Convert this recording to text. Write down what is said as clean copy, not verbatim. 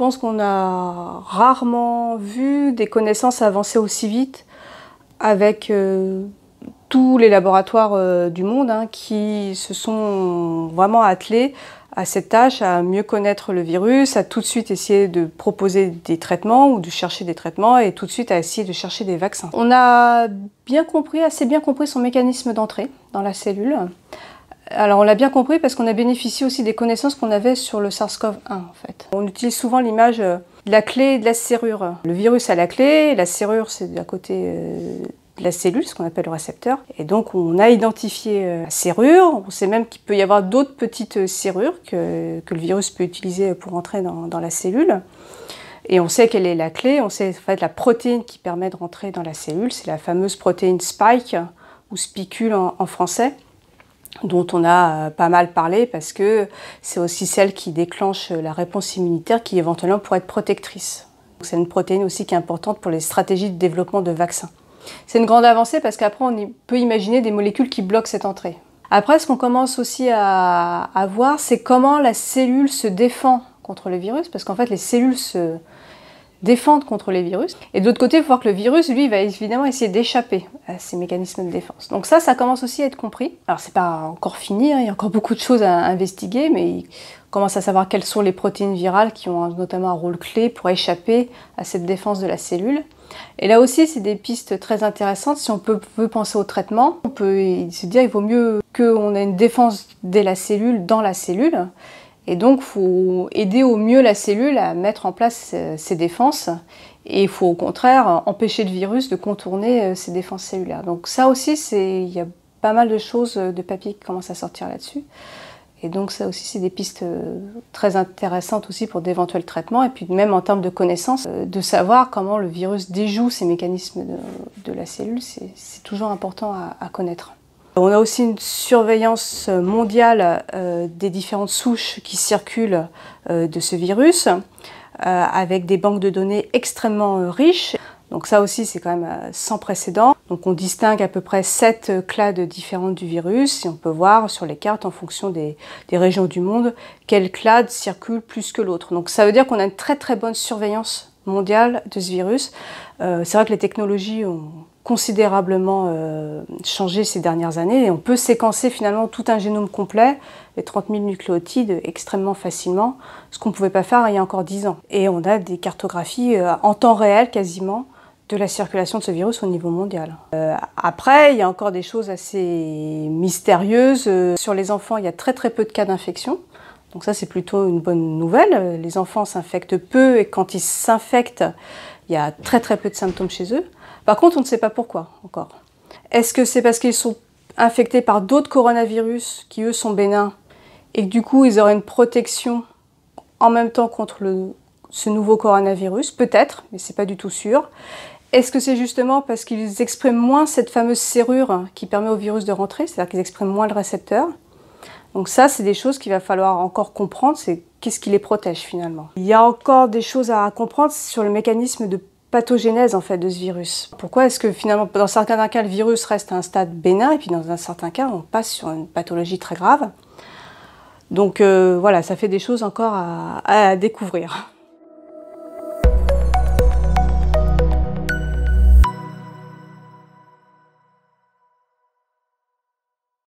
pense qu'on a rarement vu des connaissances avancer aussi vite avec tous les laboratoires du monde qui se sont vraiment attelés à cette tâche, à mieux connaître le virus, à tout de suite essayer de proposer des traitements ou de chercher des traitements et tout de suite à essayer de chercher des vaccins. On a assez bien compris son mécanisme d'entrée dans la cellule. Alors on l'a bien compris parce qu'on a bénéficié aussi des connaissances qu'on avait sur le SARS-CoV-1 en fait. On utilise souvent l'image de la clé et de la serrure. Le virus a la clé, et la serrure c'est à côté de la cellule, ce qu'on appelle le récepteur. Et donc on a identifié la serrure, on sait même qu'il peut y avoir d'autres petites serrures que le virus peut utiliser pour entrer dans la cellule. Et on sait quelle est la clé, on sait en fait la protéine qui permet de rentrer dans la cellule, c'est la fameuse protéine spike ou spicule en français, dont on a pas mal parlé parce que c'est aussi celle qui déclenche la réponse immunitaire qui éventuellement pourrait être protectrice. C'est une protéine aussi qui est importante pour les stratégies de développement de vaccins. C'est une grande avancée parce qu'après on peut imaginer des molécules qui bloquent cette entrée. Après, ce qu'on commence aussi à voir, c'est comment la cellule se défend contre le virus, parce qu'en fait les cellules se défendent contre les virus. Et de l'autre côté, il faut voir que le virus, lui, va évidemment essayer d'échapper à ces mécanismes de défense. Donc ça commence aussi à être compris. Alors c'est pas encore fini, il y a encore beaucoup de choses à investiguer, mais on commence à savoir quelles sont les protéines virales qui ont notamment un rôle clé pour échapper à cette défense de la cellule. Et là aussi, c'est des pistes très intéressantes. Si on peut penser au traitement, on peut se dire qu'il vaut mieux qu'on ait une défense dès la cellule, dans la cellule. Et donc, il faut aider au mieux la cellule à mettre en place ses défenses. Et il faut au contraire empêcher le virus de contourner ses défenses cellulaires. Donc ça aussi, il y a pas mal de choses, de papiers qui commencent à sortir là-dessus. Et donc ça aussi, c'est des pistes très intéressantes aussi pour d'éventuels traitements. Et puis même en termes de connaissances, de savoir comment le virus déjoue ces mécanismes de la cellule, c'est toujours important à connaître. On a aussi une surveillance mondiale des différentes souches qui circulent de ce virus, avec des banques de données extrêmement riches. Donc ça aussi, c'est quand même sans précédent. Donc on distingue à peu près 7 clades différentes du virus et on peut voir sur les cartes, en fonction des régions du monde, quelle clade circule plus que l'autre. Donc ça veut dire qu'on a une très très bonne surveillance mondiale de ce virus. C'est vrai que les technologies ont considérablement changé ces dernières années et on peut séquencer finalement tout un génome complet, les 30 000 nucléotides extrêmement facilement, ce qu'on ne pouvait pas faire il y a encore 10 ans. Et on a des cartographies en temps réel quasiment de la circulation de ce virus au niveau mondial. Après, il y a encore des choses assez mystérieuses. Sur les enfants, il y a très très peu de cas d'infection. Donc ça, c'est plutôt une bonne nouvelle. Les enfants s'infectent peu et quand ils s'infectent, il y a très très peu de symptômes chez eux. Par contre, on ne sait pas pourquoi encore. Est-ce que c'est parce qu'ils sont infectés par d'autres coronavirus qui, eux, sont bénins et que du coup, ils auraient une protection en même temps contre ce nouveau coronavirus? Peut-être, mais c'est pas du tout sûr. Est-ce que c'est justement parce qu'ils expriment moins cette fameuse serrure qui permet au virus de rentrer, c'est-à-dire qu'ils expriment moins le récepteur? Donc ça, c'est des choses qu'il va falloir encore comprendre, c'est qu'est-ce qui les protège finalement. Il y a encore des choses à comprendre sur le mécanisme de pathogénèse en fait de ce virus. Pourquoi est-ce que finalement, dans certains cas, le virus reste à un stade bénin et puis dans un certain cas, on passe sur une pathologie très grave. Donc voilà, ça fait des choses encore à découvrir.